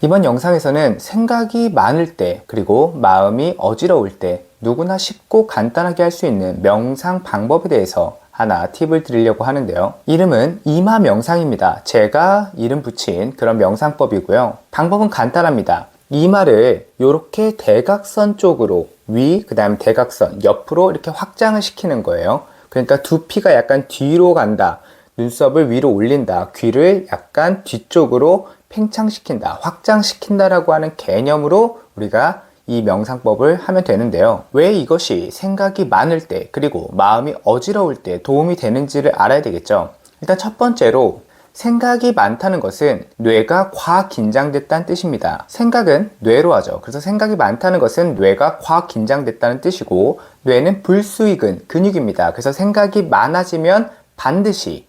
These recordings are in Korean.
이번 영상에서는 생각이 많을 때, 그리고 마음이 어지러울 때 누구나 쉽고 간단하게 할 수 있는 명상 방법에 대해서 하나 팁을 드리려고 하는데요. 이름은 이마 명상입니다. 제가 이름 붙인 그런 명상법이고요. 방법은 간단합니다. 이마를 이렇게 대각선 쪽으로 그 다음 대각선 옆으로 이렇게 확장을 시키는 거예요. 그러니까 두피가 약간 뒤로 간다, 눈썹을 위로 올린다, 귀를 약간 뒤쪽으로 팽창시킨다, 확장시킨다라고 하는 개념으로 우리가 이 명상법을 하면 되는데요. 왜 이것이 생각이 많을 때, 그리고 마음이 어지러울 때 도움이 되는지를 알아야 되겠죠. 일단 첫 번째로, 생각이 많다는 것은 뇌가 과긴장됐다는 뜻입니다. 생각은 뇌로 하죠. 그래서 생각이 많다는 것은 뇌가 과긴장됐다는 뜻이고, 뇌는 불수익은 근육입니다. 그래서 생각이 많아지면 반드시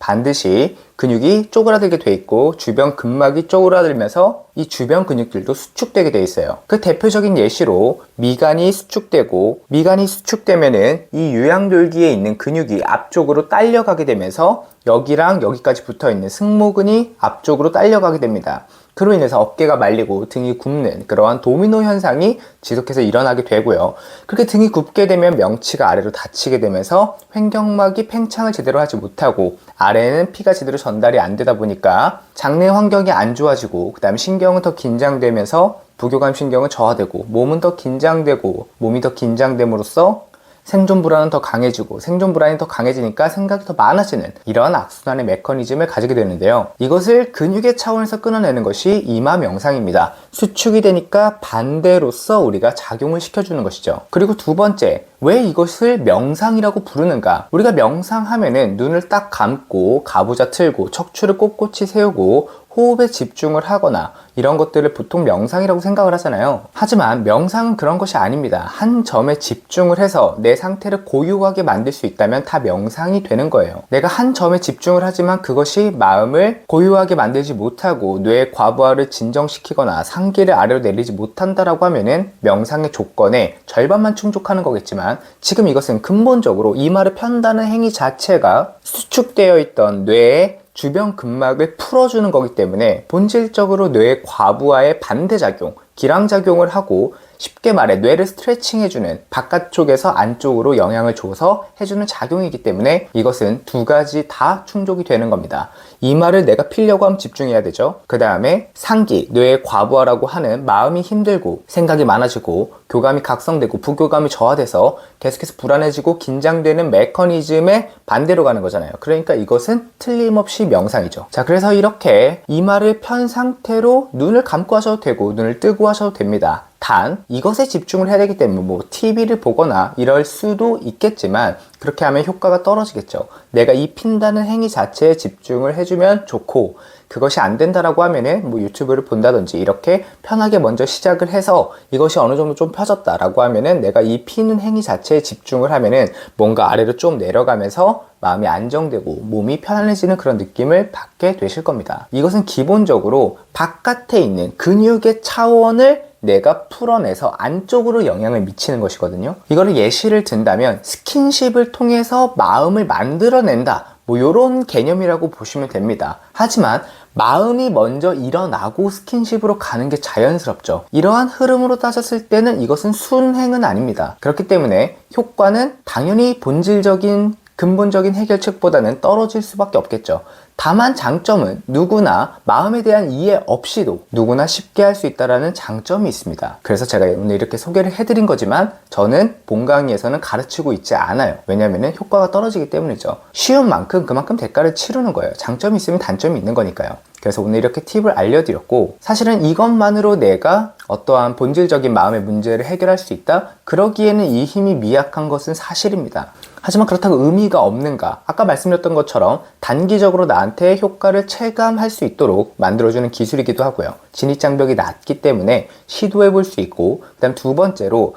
근육이 쪼그라들게 돼 있고, 주변 근막이 쪼그라들면서 이 주변 근육들도 수축되게 돼 있어요. 그 대표적인 예시로 미간이 수축되면은 이 유양돌기에 있는 근육이 앞쪽으로 딸려가게 되면서 여기랑 여기까지 붙어 있는 승모근이 앞쪽으로 딸려가게 됩니다. 그로 인해서 어깨가 말리고 등이 굽는 그러한 도미노 현상이 지속해서 일어나게 되고요. 그렇게 등이 굽게 되면 명치가 아래로 닫히게 되면서 횡격막이 팽창을 제대로 하지 못하고 아래에는 피가 제대로 전달이 안 되다 보니까 장내 환경이 안 좋아지고, 그 다음 신경은 더 긴장되면서 부교감 신경은 저하되고, 몸은 더 긴장되고, 몸이 더 긴장됨으로써 생존 불안은 더 강해지고, 생존 불안이 더 강해지니까 생각이 더 많아지는 이러한 악순환의 메커니즘을 가지게 되는데요. 이것을 근육의 차원에서 끊어내는 것이 이마 명상입니다. 수축이 되니까 반대로서 우리가 작용을 시켜주는 것이죠. 그리고 두 번째, 왜 이것을 명상이라고 부르는가? 우리가 명상하면은 눈을 딱 감고 가부좌 틀고 척추를 꼿꼿이 세우고 호흡에 집중을 하거나 이런 것들을 보통 명상이라고 생각을 하잖아요. 하지만 명상은 그런 것이 아닙니다. 한 점에 집중을 해서 내 상태를 고요하게 만들 수 있다면 다 명상이 되는 거예요. 내가 한 점에 집중을 하지만 그것이 마음을 고요하게 만들지 못하고 뇌의 과부하를 진정시키거나 상기를 아래로 내리지 못한다라고 하면은 명상의 조건에 절반만 충족하는 거겠지만, 지금 이것은 근본적으로 이마를 편다는 행위 자체가 수축되어 있던 뇌의 주변 근막을 풀어주는 거기 때문에 본질적으로 뇌의 과부하의 반대작용, 기량작용을 하고, 쉽게 말해 뇌를 스트레칭해주는, 바깥쪽에서 안쪽으로 영향을 줘서 해주는 작용이기 때문에 이것은 두 가지 다 충족이 되는 겁니다. 이마를 내가 피려고 하면 집중해야 되죠. 그 다음에 상기, 뇌의 과부하라고 하는 마음이 힘들고 생각이 많아지고 교감이 각성되고 부교감이 저하돼서 계속해서 불안해지고 긴장되는 메커니즘의 반대로 가는 거잖아요. 그러니까 이것은 틀림없이 명상이죠. 자, 그래서 이렇게 이마를 편 상태로 눈을 감고 하셔도 되고 눈을 뜨고 하셔도 됩니다. 단 이것에 집중을 해야 되기 때문에 TV를 보거나 이럴 수도 있겠지만 그렇게 하면 효과가 떨어지겠죠. 내가 이 핀다는 행위 자체에 집중을 해주면 좋고, 그것이 안 된다라고 하면은 유튜브를 본다든지 이렇게 편하게 먼저 시작을 해서 이것이 어느 정도 좀 펴졌다라고 하면은 내가 이 피는 행위 자체에 집중을 하면은 뭔가 아래로 좀 내려가면서 마음이 안정되고 몸이 편안해지는 그런 느낌을 받게 되실 겁니다. 이것은 기본적으로 바깥에 있는 근육의 차원을 내가 풀어내서 안쪽으로 영향을 미치는 것이거든요. 이거를 예시를 든다면 스킨십을 통해서 마음을 만들어낸다, 이런 개념이라고 보시면 됩니다. 하지만 마음이 먼저 일어나고 스킨십으로 가는 게 자연스럽죠. 이러한 흐름으로 따졌을 때는 이것은 순행은 아닙니다. 그렇기 때문에 효과는 당연히 본질적인 근본적인 해결책보다는 떨어질 수밖에 없겠죠. 다만 장점은 누구나 마음에 대한 이해 없이도 누구나 쉽게 할 수 있다는 장점이 있습니다. 그래서 제가 오늘 이렇게 소개를 해드린 거지만 저는 본 강의에서는 가르치고 있지 않아요. 왜냐하면 효과가 떨어지기 때문이죠. 쉬운 만큼 그만큼 대가를 치르는 거예요. 장점이 있으면 단점이 있는 거니까요. 그래서 오늘 이렇게 팁을 알려드렸고, 사실은 이것만으로 내가 어떠한 본질적인 마음의 문제를 해결할 수 있다? 그러기에는 이 힘이 미약한 것은 사실입니다. 하지만 그렇다고 의미가 없는가? 아까 말씀드렸던 것처럼 단기적으로 나한테 효과를 체감할 수 있도록 만들어주는 기술이기도 하고요. 진입장벽이 낮기 때문에 시도해 볼 수 있고, 그 다음 두 번째로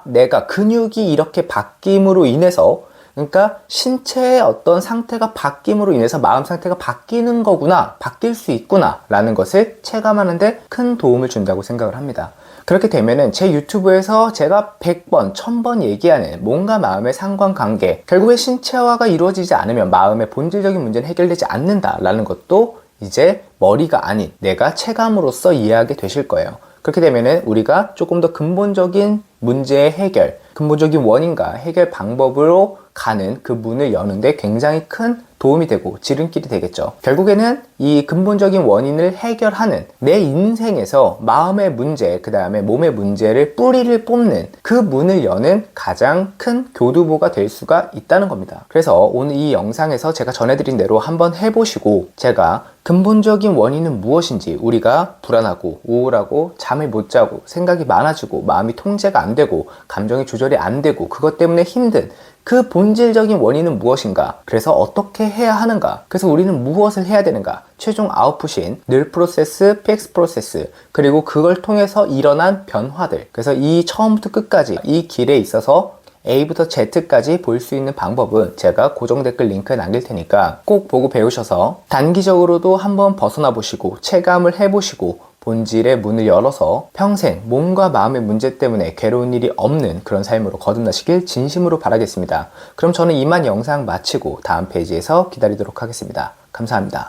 내가 근육이 이렇게 바뀜으로 인해서, 그러니까 신체의 어떤 상태가 바뀜으로 인해서 마음 상태가 바뀌는 거구나, 바뀔 수 있구나 라는 것을 체감하는 데 큰 도움을 준다고 생각을 합니다. 그렇게 되면은 제 유튜브에서 제가 100번, 1000번 얘기하는 몸과 마음의 상관관계, 결국에 신체화가 이루어지지 않으면 마음의 본질적인 문제는 해결되지 않는다라는 것도 이제 머리가 아닌 내가 체감으로써 이해하게 되실 거예요. 그렇게 되면은 우리가 조금 더 근본적인 문제의 해결, 근본적인 원인과 해결 방법으로 가는 그 문을 여는데 굉장히 큰 도움이 되고 지름길이 되겠죠. 결국에는 이 근본적인 원인을 해결하는 내 인생에서 마음의 문제, 그 다음에 몸의 문제를 뿌리를 뽑는 그 문을 여는 가장 큰 교두보가 될 수가 있다는 겁니다. 그래서 오늘 이 영상에서 제가 전해드린 대로 한번 해보시고 제가 근본적인 원인은 무엇인지, 우리가 불안하고 우울하고 잠을 못 자고 생각이 많아지고 마음이 통제가 안 되고 감정이 조절이 안 되고 그것 때문에 힘든 그 본질적인 원인은 무엇인가, 그래서 어떻게 해야 하는가, 그래서 우리는 무엇을 해야 되는가, 최종 아웃풋인 늘 프로세스, PX 프로세스, 그리고 그걸 통해서 일어난 변화들, 그래서 이 처음부터 끝까지 이 길에 있어서 A부터 Z까지 볼 수 있는 방법은 제가 고정 댓글 링크에 남길 테니까 꼭 보고 배우셔서 단기적으로도 한번 벗어나 보시고 체감을 해보시고 본질의 문을 열어서 평생 몸과 마음의 문제 때문에 괴로운 일이 없는 그런 삶으로 거듭나시길 진심으로 바라겠습니다. 그럼 저는 이만 영상 마치고 다음 페이지에서 기다리도록 하겠습니다. 감사합니다.